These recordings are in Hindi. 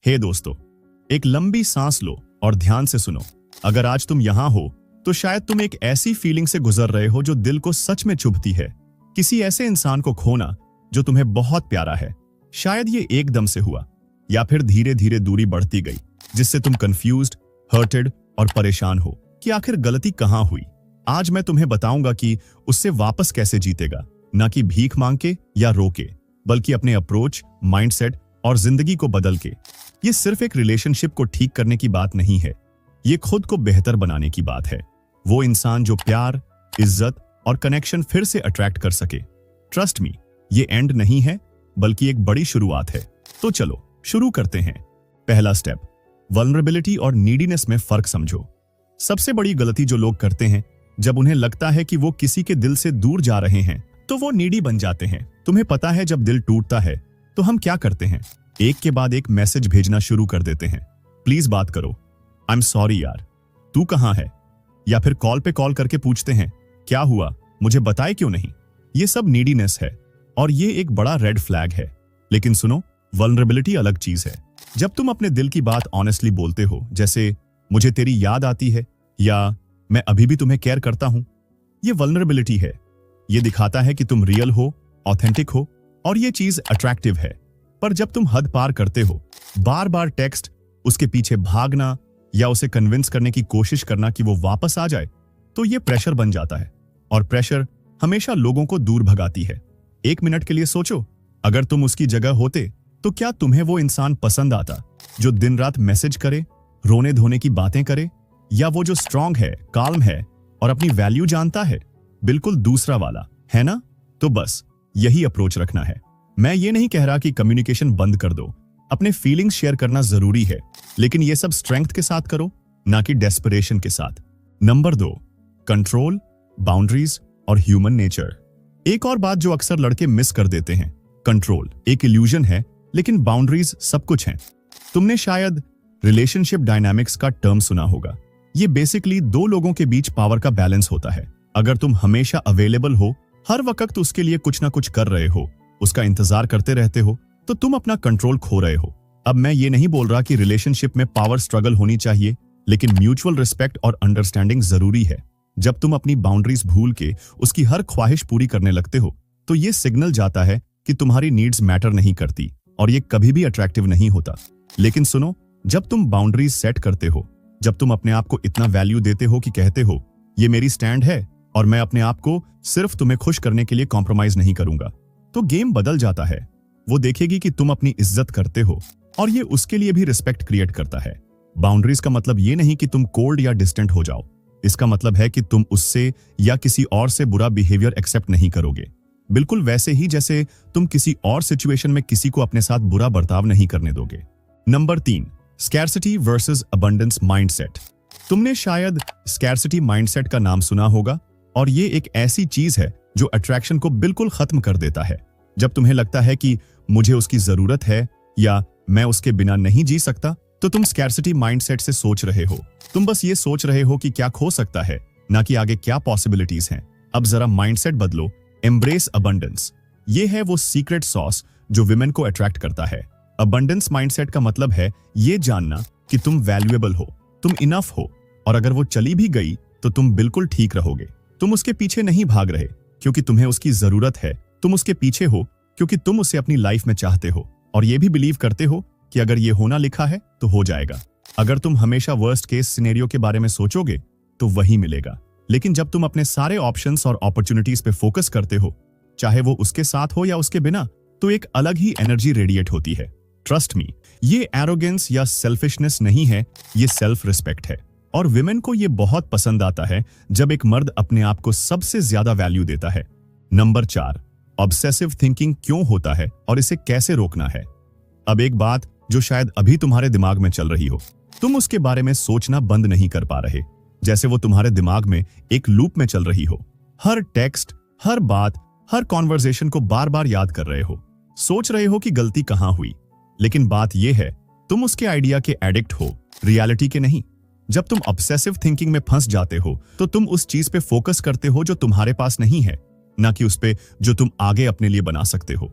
हे दोस्तों, एक लंबी सांस लो और ध्यान से सुनो। अगर आज तुम यहां हो तो शायद तुम एक ऐसी फीलिंग से गुजर रहे हो जो दिल को सच में चुभती है। किसी ऐसे इंसान को खोना जो तुम्हें बहुत प्यारा है। शायद ये एकदम से हुआ या फिर धीरे धीरे दूरी बढ़ती गई, जिससे तुम कंफ्यूज्ड, हर्टेड और परेशान हो कि आखिर गलती कहां हुई। आज मैं तुम्हें बताऊंगा कि उससे वापस कैसे जीतेगा, ना कि भीख मांग के या रो के, बल्कि अपने अप्रोच, माइंडसेट और जिंदगी को बदल के। ये सिर्फ एक रिलेशनशिप को ठीक करने की बात नहीं है, ये खुद को बेहतर बनाने की बात है। वो इंसान जो प्यार, इज्जत और कनेक्शन फिर से अट्रैक्ट कर सके। ट्रस्ट मी, ये एंड नहीं है बल्कि एक बड़ी शुरुआत है। तो चलो शुरू करते हैं। पहला स्टेप, वल्नरेबिलिटी और नीडीनेस में फर्क समझो। सबसे बड़ी गलती जो लोग करते हैं, जब उन्हें लगता है कि वो किसी के दिल से दूर जा रहे हैं तो वो नीडी बन जाते हैं। तुम्हें पता है, जब दिल टूटता है तो हम क्या करते हैं? एक के बाद एक मैसेज भेजना शुरू कर देते हैं। प्लीज बात करो, आई एम सॉरी यार, तू कहां है? या फिर कॉल पे कॉल करके पूछते हैं, क्या हुआ, मुझे बताए क्यों नहीं? ये सब नीडीनेस है और ये एक बड़ा रेड फ्लैग है। लेकिन सुनो, वल्नरेबिलिटी अलग चीज है। जब तुम अपने दिल की बात ऑनेस्टली बोलते हो, जैसे मुझे तेरी याद आती है या मैं अभी भी तुम्हें केयर करता हूं, ये वल्नरेबिलिटी है। ये दिखाता है कि तुम रियल हो, ऑथेंटिक हो और ये चीज अट्रैक्टिव है। पर जब तुम हद पार करते हो, बार बार टेक्स्ट, उसके पीछे भागना या उसे कन्विंस करने की कोशिश करना कि वो वापस आ जाए, तो ये प्रेशर बन जाता है। और प्रेशर हमेशा लोगों को दूर भगाती है। एक मिनट के लिए सोचो, अगर तुम उसकी जगह होते तो क्या तुम्हें वो इंसान पसंद आता जो दिन रात मैसेज करे, रोने धोने की बातें करे, या वो जो स्ट्रांग है, काल्म है और अपनी वैल्यू जानता है? बिल्कुल दूसरा वाला, है ना? तो बस यही अप्रोच रखना है। मैं ये नहीं कह रहा कि कम्युनिकेशन बंद कर दो, अपने फीलिंग्स शेयर करना जरूरी है, लेकिन ये सब स्ट्रेंथ के साथ करो, ना कि डेस्परेशन के साथ। नंबर 2, कंट्रोल, बाउंड्रीज और ह्यूमन नेचर। एक और बात जो अक्सर लड़के मिस कर देते हैं, कंट्रोल एक इल्यूजन है, लेकिन बाउंड्रीज सब कुछ हैं। तुमने शायद रिलेशनशिप डायनामिक्स का टर्म सुना होगा। ये बेसिकली दो लोगों के बीच पावर का बैलेंस होता है। अगर तुम हमेशा अवेलेबल हो, हर वक्त उसके लिए कुछ ना कुछ कर रहे हो, उसका इंतजार करते रहते हो, तो तुम अपना कंट्रोल खो रहे हो। अब मैं ये नहीं बोल रहा कि रिलेशनशिप में पावर स्ट्रगल होनी चाहिए, लेकिन म्यूचुअल रिस्पेक्ट और अंडरस्टैंडिंग जरूरी है। जब तुम अपनी बाउंड्रीज भूल के उसकी हर ख्वाहिश पूरी करने लगते हो, तो ये सिग्नल जाता है कि तुम्हारी नीड्स मैटर नहीं करती और ये कभी भी अट्रैक्टिव नहीं होता। लेकिन सुनो, जब तुम बाउंड्रीज सेट करते हो, जब तुम अपने आप को इतना वैल्यू देते हो कि कहते हो, ये मेरी स्टैंड है और मैं अपने आप को सिर्फ तुम्हें खुश करने के लिए कॉम्प्रोमाइज नहीं करूंगा, तो गेम बदल जाता है। वो देखेगी कि तुम अपनी इज्जत करते हो और ये उसके लिए भी रिस्पेक्ट क्रिएट करता है। बाउंड्रीज का मतलब ये नहीं कि तुम कोल्ड या डिस्टेंट हो जाओ। इसका मतलब है कि तुम उससे या किसी और से बुरा बिहेवियर एक्सेप्ट नहीं करोगे, बिल्कुल वैसे ही जैसे तुम किसी और सिचुएशन में किसी को अपने साथ बुरा बर्ताव नहीं करने दोगे। Number 3, scarcity versus abundance mindset. तुमने शायद स्कैर्सिटी माइंडसेट का नाम सुना होगा, और ये एक ऐसी चीज है जो अट्रैक्शन को बिल्कुल खत्म कर देता है। जब तुम्हें लगता है कि मुझे उसकी जरूरत है या मैं उसके बिना नहीं जी सकता, तो तुम स्कैर्सिटी माइंडसेट से सोच रहे हो। तुम बस ये सोच रहे हो कि क्या खो सकता है, ना कि आगे क्या पॉसिबिलिटीज हैं। अब जरा माइंडसेट बदलो, एम्ब्रेस अबंडेंस। ये है वो सीक्रेट सॉस जो विमेन को अट्रैक्ट करता है। अबंडेंस माइंडसेट का मतलब है ये जानना कि तुम वैल्यूएबल हो, तुम इनफ हो, और अगर वो चली भी गई तो तुम बिल्कुल ठीक रहोगे। तुम उसके पीछे नहीं भाग रहे क्योंकि तुम्हें उसकी जरूरत है, तुम उसके पीछे हो क्योंकि तुम उसे अपनी लाइफ में चाहते हो और ये भी बिलीव करते हो कि अगर ये होना लिखा है तो हो जाएगा। अगर तुम हमेशा वर्स्ट केस सिनेरियो के बारे में सोचोगे तो वही मिलेगा। लेकिन जब तुम अपने सारे ऑप्शंस और अपॉर्चुनिटीज पे फोकस करते हो, चाहे वो उसके साथ हो या उसके बिना, तो एक अलग ही एनर्जी रेडिएट होती है। ट्रस्ट मी, ये एरोगेंस या सेल्फिशनेस नहीं है, ये सेल्फ रिस्पेक्ट है। और विमेन को ये बहुत पसंद आता है जब एक मर्द अपने आप को सबसे ज्यादा वैल्यू देता है। नंबर 4, ऑब्सेसिव थिंकिंग क्यों होता है और इसे कैसे रोकना है। अब एक बात जो शायद अभी तुम्हारे दिमाग में चल रही हो, तुम उसके बारे में सोचना बंद नहीं कर पा रहे, जैसे वो तुम्हारे दिमाग में एक लूप में चल रही हो। हर टेक्स्ट, हर बात, हर कॉन्वर्सेशन को बार बार याद कर रहे हो, सोच रहे हो कि गलती कहां हुई। लेकिन बात यह है, तुम उसके आइडिया के एडिक्ट हो, रियलिटी के नहीं। जब तुम ऑब्सेसिव थिंकिंग में फंस जाते हो तो तुम उस चीज पे फोकस करते हो जो तुम्हारे पास नहीं है, ना कि उस पे जो तुम आगे अपने लिए बना सकते हो।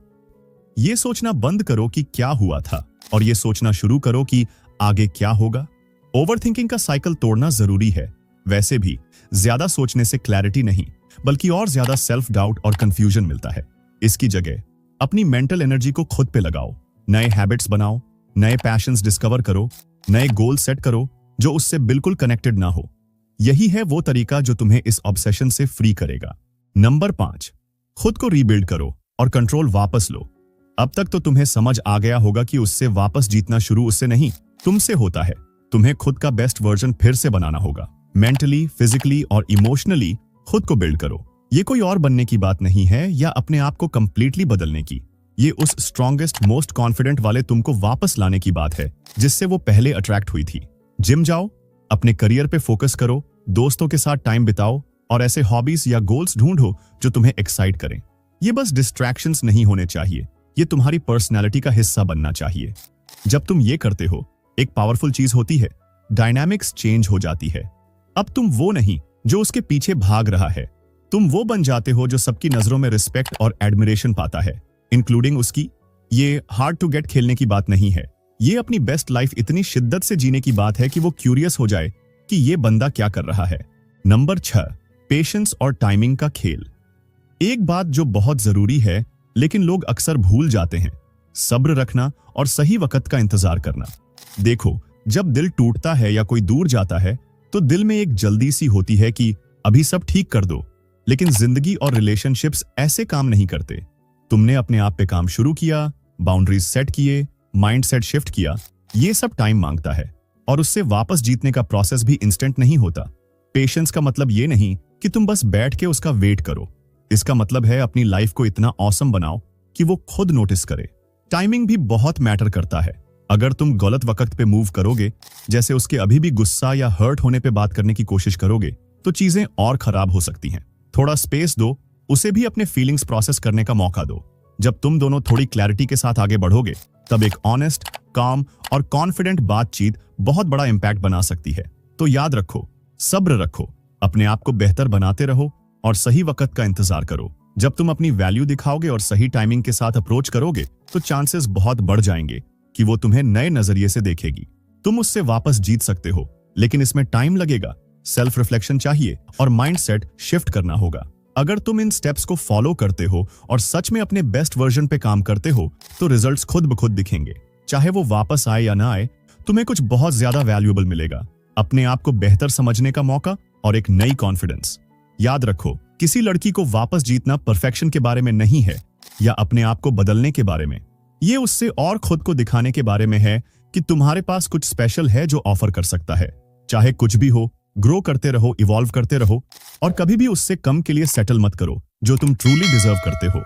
ये सोचना बंद करो कि क्या हुआ था, और ये सोचना शुरू करो कि आगे क्या होगा। ओवरथिंकिंग का साइकिल तोड़ना जरूरी है। वैसे भी ज्यादा सोचने से क्लैरिटी नहीं बल्कि और ज्यादा सेल्फ डाउट और कंफ्यूजन मिलता है। इसकी जगह अपनी मेंटल एनर्जी को खुद पे लगाओ, नए हैबिट्स बनाओ, नए पैशंस डिस्कवर करो, नए गोल सेट करो जो उससे बिल्कुल कनेक्टेड ना हो। यही है वो तरीका जो तुम्हें इस ऑब्सेशन से फ्री करेगा। नंबर 5, खुद को रीबिल्ड करो और कंट्रोल वापस लो। अब तक तो तुम्हें समझ आ गया होगा कि उससे वापस जीतना शुरू उससे नहीं, तुमसे होता है। तुम्हें खुद का बेस्ट वर्जन फिर से बनाना होगा। मेंटली, फिजिकली और इमोशनली खुद को बिल्ड करो। ये कोई और बनने की बात नहीं है या अपने आप को कंप्लीटली बदलने की। ये उस स्ट्रॉन्गेस्ट, मोस्ट कॉन्फिडेंट वाले तुमको वापस लाने की बात है जिससे वो पहले अट्रैक्ट हुई थी। जिम जाओ, अपने करियर पे फोकस करो, दोस्तों के साथ टाइम बिताओ और ऐसे हॉबीज या गोल्स ढूंढो जो तुम्हें एक्साइट करें। ये बस डिस्ट्रैक्शंस नहीं होने चाहिए, ये तुम्हारी पर्सनैलिटी का हिस्सा बनना चाहिए। जब तुम ये करते हो, एक पावरफुल चीज होती है, डायनामिक्स चेंज हो जाती है। अब तुम वो नहीं जो उसके पीछे भाग रहा है, तुम वो बन जाते हो जो सबकी नजरों में रिस्पेक्ट और एडमिरेशन पाता है, इंक्लूडिंग उसकी। ये हार्ड टू गेट खेलने की बात नहीं है, ये अपनी बेस्ट लाइफ इतनी शिद्दत से जीने की बात है कि वो क्यूरियस हो जाए कि ये बंदा क्या कर रहा है। नंबर 6, पेशेंस और टाइमिंग का खेल। एक बात जो बहुत जरूरी है लेकिन लोग अक्सर भूल जाते हैं, सब्र रखना और सही वक्त का इंतजार करना। देखो, जब दिल टूटता है या कोई दूर जाता है तो दिल में एक जल्दी सी होती है कि अभी सब ठीक कर दो, लेकिन जिंदगी और रिलेशनशिप्स ऐसे काम नहीं करते। तुमने अपने आप पे काम शुरू किया, बाउंड्रीज सेट किए, माइंडसेट शिफ्ट किया, ये सब टाइम मांगता है और उससे वापस जीतने का प्रोसेस भी इंस्टेंट नहीं होता। पेशेंस का मतलब ये नहीं कि तुम बस बैठ के उसका वेट करो, इसका मतलब है अपनी लाइफ को इतना ऑसम बनाओ कि वो खुद नोटिस करे। टाइमिंग भी बहुत मैटर करता है। अगर तुम गलत वक्त पे मूव करोगे, जैसे उसके अभी भी गुस्सा या हर्ट होने पे बात करने की कोशिश करोगे, तो चीजें और खराब हो सकती हैं। थोड़ा स्पेस दो, उसे भी अपने फीलिंग्स प्रोसेस करने का मौका दो। जब तुम दोनों थोड़ी क्लैरिटी के साथ आगे बढ़ोगे, तब एक ऑनेस्ट, काम और कॉन्फिडेंट बातचीत बहुत बड़ा इंपैक्ट बना सकती है। तो याद रखो, सब्र रखो, अपने आप को बेहतर बनाते रहो और सही वक्त का इंतजार करो। जब तुम अपनी वैल्यू दिखाओगे और सही टाइमिंग के साथ अप्रोच करोगे, तो चांसेस बहुत बढ़ जाएंगे कि वो तुम्हें नए नजरिए से देखेगी। तुम उससे वापस जीत सकते हो, लेकिन इसमें टाइम लगेगा, सेल्फ रिफ्लेक्शन चाहिए और माइंडसेट शिफ्ट करना होगा। अगर तुम इन स्टेप्स को फॉलो करते हो और सच में अपने बेस्ट वर्जन पे काम करते हो, तो रिजल्ट्स खुद ब खुद दिखेंगे। चाहे वो वापस आए या ना आए, तुम्हें कुछ बहुत ज्यादा वैल्यूएबल मिलेगा, अपने आप को बेहतर समझने का मौका और एक नई कॉन्फिडेंस। याद रखो, किसी लड़की को वापस जीतना परफेक्शन के बारे में नहीं है या अपने आप को बदलने के बारे में। ये उससे और खुद को दिखाने के बारे में है कि तुम्हारे पास कुछ स्पेशल है जो ऑफर कर सकता है। चाहे कुछ भी हो, ग्रो करते रहो, इवॉल्व करते रहो और कभी भी उससे कम के लिए सेटल मत करो जो तुम ट्रूली डिजर्व करते हो।